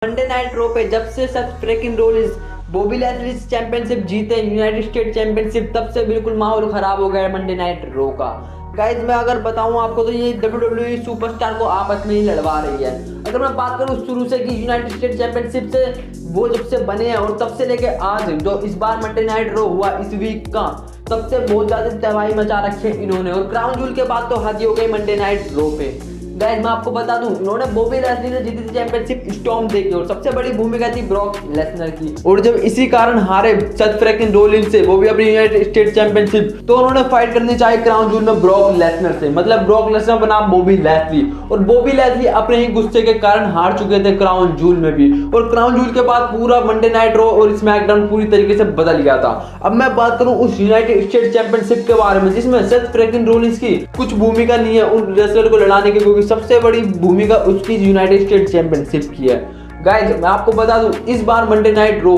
Monday night रो पे जब से सब ब्रेकिंग रोलिंस बॉबी लैस्ली चैंपियनशिप जीते यूनाइटेड स्टेट चैंपियनशिप, तब से बिल्कुल माहौल खराब हो गया है मंडे नाइट रो का। गाइज मैं अगर बताऊं आपको तो ये WWE सुपरस्टार को आपस में ही लड़वा रही है। अगर मैं बात करूं शुरू से कि यूनाइटेड स्टेट चैंपियनशिप से वो जब से बने हैं और तब से लेके आज जो इस बार मंडे नाइट रो हुआ इस वीक का, तब से बहुत ज्यादा तबाही मचा रखी है इन्होंने। और क्राउन जूल के बाद तो हद ही हो गई मंडे नाइट रो पे। गाइस मैं आपको बता दूं, इन्होंने बॉबी लैस्ली ने जीती थी चैंपियनशिप स्टॉर्म देके और सबसे बड़ी भूमिका थी ब्रॉक लेसनर की। और जब इसी कारण हारे सथ फ्रैकिन रोलिंस से वो भी अपनी यूनाइटेड स्टेट चैंपियनशिप, तो उन्होंने फाइट करनी चाहिए क्राउन जूल में ब्रॉक लेसनर से। मतलब ब्रॉक लेसनर बनाम बॉबी लैस्ली, और बॉबी लैस्ली अपने ही गुस्से के कारण हार चुके थे क्राउन जूल में भी। और क्राउन जूल के बाद पूरा मंडे नाइट रो और स्मैकडाउन पूरी तरीके से बदल गया था। अब मैं बात करूं उस यूनाइटेड स्टेट चैंपियनशिप के बारे में जिसमें सथ फ्रैकिन रोलिंस की कुछ भूमिका नहीं है उन रेसलर को लड़ाने की, क्योंकि सबसे बड़ी भूमिका उसकी यूनाइटेड स्टेट चैंपियनशिप की है। गाइस मैं आपको बता दूं, इस बार मंडे नाइट रो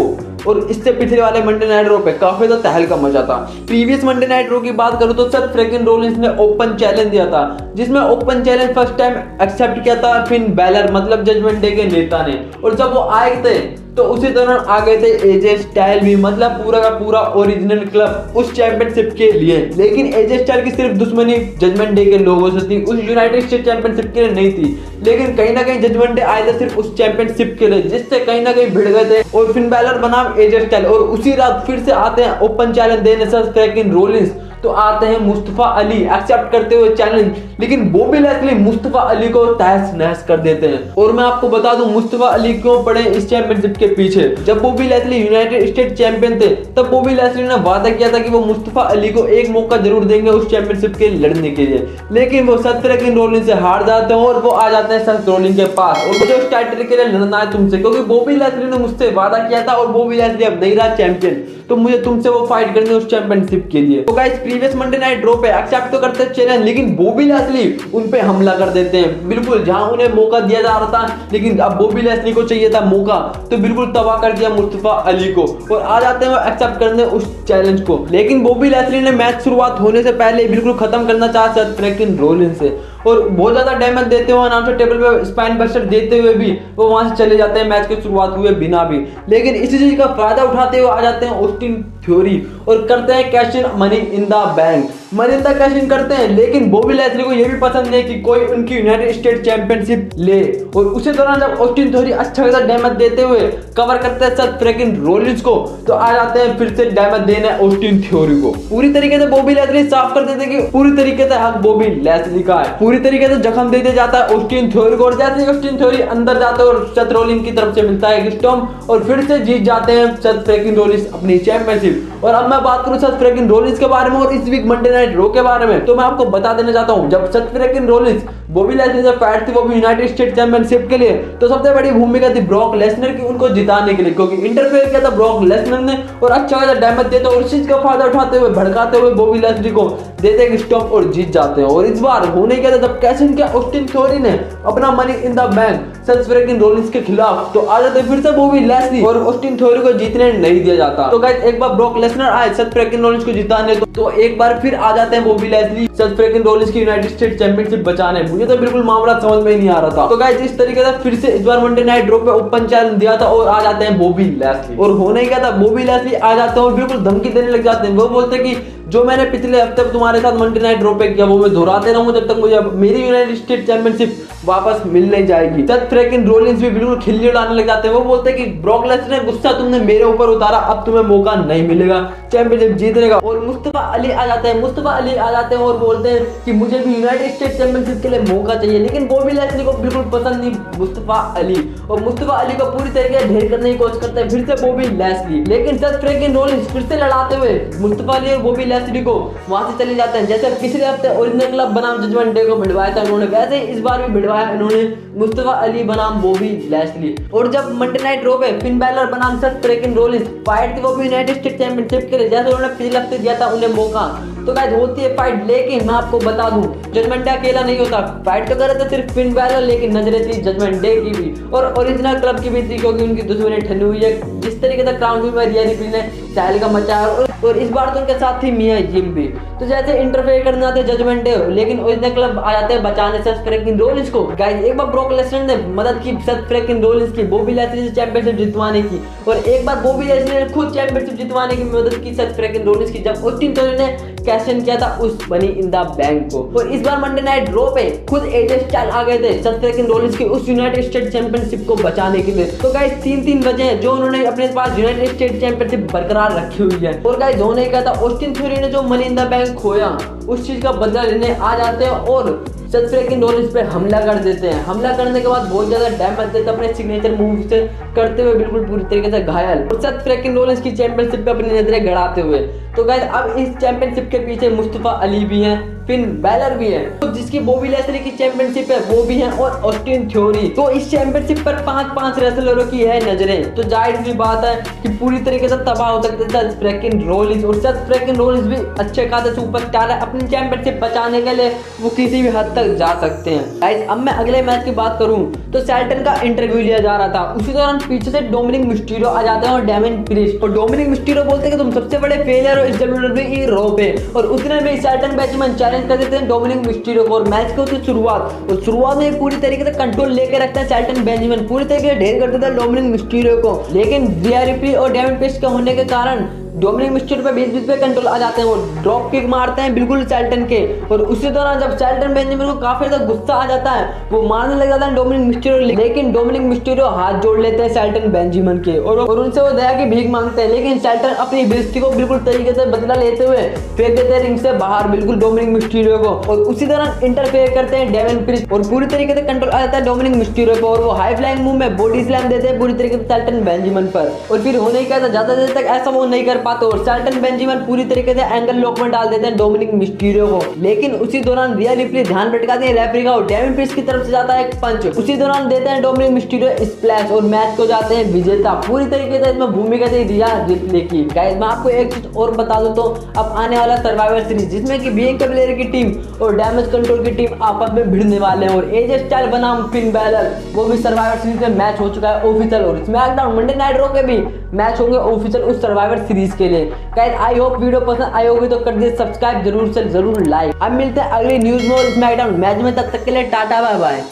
और इससे पिछले वाले मंडे नाइट रो पे काफी ज्यादा तहलका मचा था। प्रीवियस मंडे नाइट रो की बात करूं तो सथ फ्रैकिन रोलिंस ने ओपन चैलेंज दिया था, जिसमें open challenge first time accept किया था फिन बैलर, मतलब जजमेंट डे के नेता ने। और जब वो आए थे तो उसी दौरान आ गए थे एजे स्टाइल भी, मतलब पूरा का पूरा ओरिजिनल क्लब उस चैंपियनशिप के लिए। लेकिन एजे स्टाइल की सिर्फ दुश्मनी जजमेंट डे के लोगों से थी, उस यूनाइटेड स्टेट चैंपियनशिप के लिए नहीं थी। लेकिन कहीं ना कहीं जजमेंट डे आए थे सिर्फ उस चैंपियनशिप के लिए, जिससे कहीं ना कहीं भिड़ गए थे और फिन बैलर बनाम एजे स्टाइल। और उसी रात फिर से आते हैं ओपन चैलेंज देने सथ फ्रैकिन रोलिंस, तो आते हैं मुस्तफा अली एक्सेप्ट करते हुए चैलेंज। लेकिन बॉबी लैस्ली मुस्तफा अली को तहस नहस कर देते हैं। और मैं आपको बता दूं मुस्तफा अली क्यों पड़े इस चैंपियनशिप के पीछे। जब बॉबी लैस्ली यूनाइटेड स्टेट चैंपियन थे तब बॉबी लैस्ली ने वादा किया था कि वो मुस्तफा अली को एक मौका जरूर देंगे उस चैंपियनशिप के लड़ने के लिए। लेकिन वो सथ फ्रैकिन रोलिंस से हार जाते हैं और वो आ जाते हैं सथ रोलिंस के पास और मुझे उस टाइटल के लिए लड़ना है तुमसे, क्योंकि बॉबी लैस्ली ने मुझसे वादा किया था और बॉबी लैस्ली अब नहीं रहा चैंपियन, तो मुझे तुमसे वो फाइट करनी है उस चैंपियनशिप के लिए। तो गाइस प्रीवियस मंडे नाइट रो पे एक्सेप्ट तो करते चैलेंज, लेकिन बॉबी लैस्ली उन पे हमला कर देते हैं बिल्कुल जहां उन्हें मौका दिया जा रहा था। लेकिन अब बॉबी लैस्ली को चाहिए था मौका, तो बिल्कुल तबाह कर दिया मुस्तफा अली को और आ जाते हैं वो एक्सेप्ट करने उस चैलेंज को। लेकिन बॉबी लैस्ली ने मैच शुरुआत होने से पहले बिल्कुल खत्म करना चाहा सथ फ्रैकिन रोलिंस से, और बहुत ज्यादा डैमेज देते हुए अनाउंसर टेबल पे स्पाइन बस्टर देते हुए भी वो वहां से चले जाते हैं मैच की शुरुआत हुए बिना भी। लेकिन इसी चीज का फायदा उठाते हुए आ जाते हैं ऑस्टिन थ्योरी और करते हैं cash in money in the bank. Money in the cash in करते हैं, लेकिन बॉबी लैस्ली को यह भी पसंद नहीं कि कोई उनकी यूनाइटेड स्टेट चैंपियनशिप ले। और उसी दौरान जब ऑस्टिन थ्योरी अच्छा खासा डैमेज देते हुए कवर करते हैं सथ फ्रैकिन रोलिंस को, तो आ जाते हैं फिर से डैमेज देने ऑस्टिन थ्योरी को। पूरी तरीके से बॉबी लैस्ली साफ कर देते कि पूरी तरीके से हक बॉबी लैस्ली का है। पूरी तरीके से जख्म देते जाता है ऑस्टिन थ्योरी को, और जैसे ही ऑस्टिन थ्योरी अंदर जाता है और सथ रोलिंस की तरफ से मिलता है स्टॉर्म और फिर से जीत जाते हैं सथ फ्रैकिन रोलिंस अपनी चैंपियनशिप। और अब मैं बात करूं सथ फ्रैकिन रोलिंस के बारे में और इस वीक मंडे नाइट रो के बारे में, तो मैं आपको बता देना चाहता हूं जब सथ फ्रैकिन रोलिंस बॉबी लैस्ली से फाइट थी वो भी यूनाइटेड स्टेट चैंपियनशिप के लिए, तो सबसे बड़ी भूमिका थी ब्रॉक लेसनर की उनको जिताने के लिए, क्योंकि इंटरफेयर किया था ब्रॉक लेसनर ने और अच्छा खासा डैमेज देते और उस चीज का फायदा उठाते हुए भड़काते हुए बॉबी लैस्ली को देते हैं स्टॉप और जीत जाते हैं। और इस बार होने क्या था, जब कैश इन किया ऑस्टिन थ्योरी ने अपना मनी इन द बैंक सथ फ्रैकिन रोलिंस के खिलाफ, तो आ जाते फिर से बॉबी लैस्ली और ऑस्टिन थ्योरी को जीतने नहीं दिया जाता। तो गाइस एक बार ब्रॉक लेसनर आए सथ फ्रैकिन रोलिंस को जिताने, तो एक बार फिर आ जाते हैं बॉबी लैस्ली सथ फ्रैकिन रोलिंस की यूनाइटेड स्टेट चैंपियनशिप बचाने। मुझे तो बिल्कुल मामला समझ में ही नहीं आ रहा था। तो गाइस इस तरीके से फिर से इस बार मंडे नाइट रो पे ओपन चैलेंज दिया था और आ जाते हैं बॉबी लैस्ली। और होने क्या था, बॉबी लैस्ली आ जाते हैं और बिल्कुल धमकी देने लग जाते हैं। वो बोलते हैं कि जो मैंने पिछले हफ्ते तुम्हारे साथ मंडे नाइट रो पे किया वो मैं दोहराते रहूंगा जब तक मुझे मेरी यूनाइटेड स्टेट चैंपियनशिप वापस मिल नहीं जाएगी। सथ फ्रैकिन रोलिंस भी बिल्कुल खिल्ली उड़ाने लग जाते हैं। वो बोलते हैं कि ब्रॉक लेसनर ने गुस्सा तुमने मेरे ऊपर उतारा, अब तुम्हें मौका नहीं मिलेगा चैंपियनशिप जीतने का। और मुस्तफा अली आ जाते हैं, मुस्तफा अली आ जाते हैं और बोलते हैं कि मुझे भी यूनाइटेड स्टेट चैंपियनशिप के लिए मौका चाहिए। लेकिन बॉबी लैस्ली को बिल्कुल पसंद नहीं मुस्तफा अली, और मुस्तफा अली को पूरी तरीके से ढेर करने की कोशिश करते हैं फिर से बॉबी लैस्ली। लेकिन सथ फ्रैकिन रोलिंस फिर से लड़ाते हुए मुस्तफा अली और बॉबी लैस्ली को वहां से चले जाते हैं। जैसे पिछले हफ्ते ओरिजिनल क्लब बनाम जजमेंट डे को भिड़वाया था उन्होंने, वैसे इस बार भी भिड़वाया इन्होंने मुस्तफा अली बनाम बॉबी लैस्ली। और जब मंडे नाइट रो पे फिन बैलर बनाम सथ फ्रैकिन रोलिंस फाइट थी वो भी यूनाइटेड स्टेट चैंपियनशिप के लिए, जैसे उन्होंने पिछले हफ्ते दिया था उन्हें मौका, तो गाइस होती है फाइट, लेकिन मैं आपको बता दूं जजमेंट डे अकेला नहीं होता। फाइट तो कर रहे थे सिर्फ फिन बैलर, लेकिन नजरें थी जजमेंट डे की भी और ओरिजिनल क्लब की भी थी, क्योंकि उनकी दुश्मनी ठंडी हुई है। जिस तरीके से क्राउन में रिया रिप्ली ने चहल का मचाया और इस बार तो उनके साथ थी मिया जिम भी। तो जैसे इंटरफेयर करना आते जजमेंट डे, लेकिन ओरिजिनल क्लब आ जाते हैं बचाने सेथ फ्रीकिंग रोलिंस को। गाइस एक बार ब्रॉक लेसनर ने मदद की सेथ फ्रीकिंग रोलिंस की बॉबी लैस्ली से चैंपियनशिप जितवाने की, और एक बार बॉबी लैस्ली ने खुद चैंपियनशिप जितवाने की मदद की सेथ फ्रीकिंग रोलिंस की, जब ऑस्टिन थ्योरी ने कैश इन किया था उस मनी इन द बैंक को। और इस बार मंडे नाइट रॉ पे खुद एजे स्टाइल आ गए थे सेथ फ्रीकिंग रोलिंस की उस यूनाइटेड स्टेट चैंपियनशिप को बचाने के लिए। तो गाइस तीन वजह है जो उन्होंने अपने पास यूनाइटेड स्टेट चैंपियनशिप बरकरार रखी हुई है। और गाइस उन्होंने कहा था ऑस्टिन थ्योरी ने जो मनी इन द बैंक खोया उस चीज का बदला लेने आ जाते हैं और सेथ फ्रीकिंग रोलिंस पे हमला कर देते हैं। हमला करने के बाद बहुत ज्यादा डैमेज देते हैं अपने सिग्नेचर मूव से करते हुए, बिल्कुल पूरी तरीके से घायल, और सेथ फ्रीकिंग रोलिंस की चैंपियनशिप पे अपनी नजरें गड़ाते हुए। तो गाइस अब इस चैंपियनशिप के पीछे मुस्तफा अली भी हैं, फिन बैलर भी है, तो जिसकी बॉबी लेस्ली की चैंपियनशिप है वो भी है, और ऑस्टिन थ्योरी। तो इस चैंपियनशिप पर 5 रेसलरों की है नजरें। तो जाहिर सी बात है कि पूरी तरीके से तबाह हो सकते थे सेथ फ्रीकिंग रोलिंस, और सेथ फ्रीकिंग रोलिंस भी अच्छे खासे सुपरस्टार है। अपनी चैंपियनशिप बचाने के लिए वो किसी भी हद तक जा सकते हैं। गाइस अब मैं अगले मैच की बात करूं तो सेल्टन का इंटरव्यू लिया जा रहा था, उसी दौरान पीछे से डोमिनिक मिस्टीरियो आ जाते हैं और डेमियन प्रीस्ट, और डोमिनिक मिस्टीरियो बोलते हैं कि तुम सबसे बड़े फेलियर हो इस WWE रॉ पे, और उसने भी सेल्टन बेंजामिन चैलेंज कर देते हैं डोमिनिक मिस्टीरियो को। और मैच की होती है शुरुआत, और शुरुआत में पूरी तरीके से कंट्रोल लेके रखते हैं सेल्टन बेंजामिन, पूरी तरीके से ढेर कर देता है डोमिनिक मिस्टीरियो को, लेकिन रिया रिप्ली और डेमियन प्रीस्ट के होने के कारण डोमिनिक मिस्टीरियो पे बीच पे कंट्रोल आ जाते हैं, वो ड्रॉप किक मारते हैं बिल्कुल सेल्टन के। और उसी दौरान जब सेल्टन बेंजामिन को काफी ज्यादा गुस्सा आ जाता है, वो मारने लग जाता है डोमिनिक मिस्टीरियो, लेकिन डोमिनिक मिस्टीरियो हाथ जोड़ लेते हैं सेल्टन बेंजामिन के और उनसे वो दया की भीख मांगते हैं, लेकिन सेल्टन अपनी बेइज्जती को बिल्कुल तरीके से बदला लेते हुए फेंक देते हैं रिंग से बाहर बिल्कुल डोमिनिक मिस्टीरियो को। और उसी दौरान इंटरफेयर करते हैं डेमियन प्रीस्ट और पूरी तरीके से कंट्रोल आ जाता है डोमिनिक मिस्टीरियो पर, और वो हाई फ्लाइंग मूव में बॉडी स्लैम देते हैं पूरी तरीके से सेल्टन बेंजामिन पर। और फिर होने का ज्यादा देर तक ऐसा वो नहीं कर पाते और सेल्टन बेंजामिन पूरी तरीके से एंगल लॉक में डाल देते हैं डोमिनिक मिस्टीरियो को, लेकिन उसी दौरान रिया रिप्ली ध्यान भटकाती है रेफरी का और डेमियन प्रीस्ट की तरफ से जाता है एक पंच, उसी दौरान देते हैं डोमिनिक मिस्टीरियो स्प्लैश और मैच को जाते हैं विजेता। पूरी तरीके से इसमें भूमिका थी रिया रिप्ली की। गाइस मैं आपको एक चीज और बता दूं तो अब आने वाला सर्वाइवर सीरीज जिसमें कि बियांका बेलेयर की टीम और डैमेज कंट्रोल की टीम आपस में भिड़ने वाले हैं, और एजे स्टाइल बनाम फिन बैलर वो भी सर्वाइवर सीरीज में मैच हो चुका है ऑफिशियल, और स्मैकडाउन मंडे नाइट रॉ के भी मैच होंगे ऑफिशियल उस सर्वाइवर सीरीज के लिए। गाइस आई होप वीडियो पसंद आई होगी तो कर दीजिए सब्सक्राइब, जरूर से जरूर लाइक। अब मिलते हैं अगली न्यूज में और स्मैकडाउन मैच में, तब तक के लिए टाटा बाय बाय।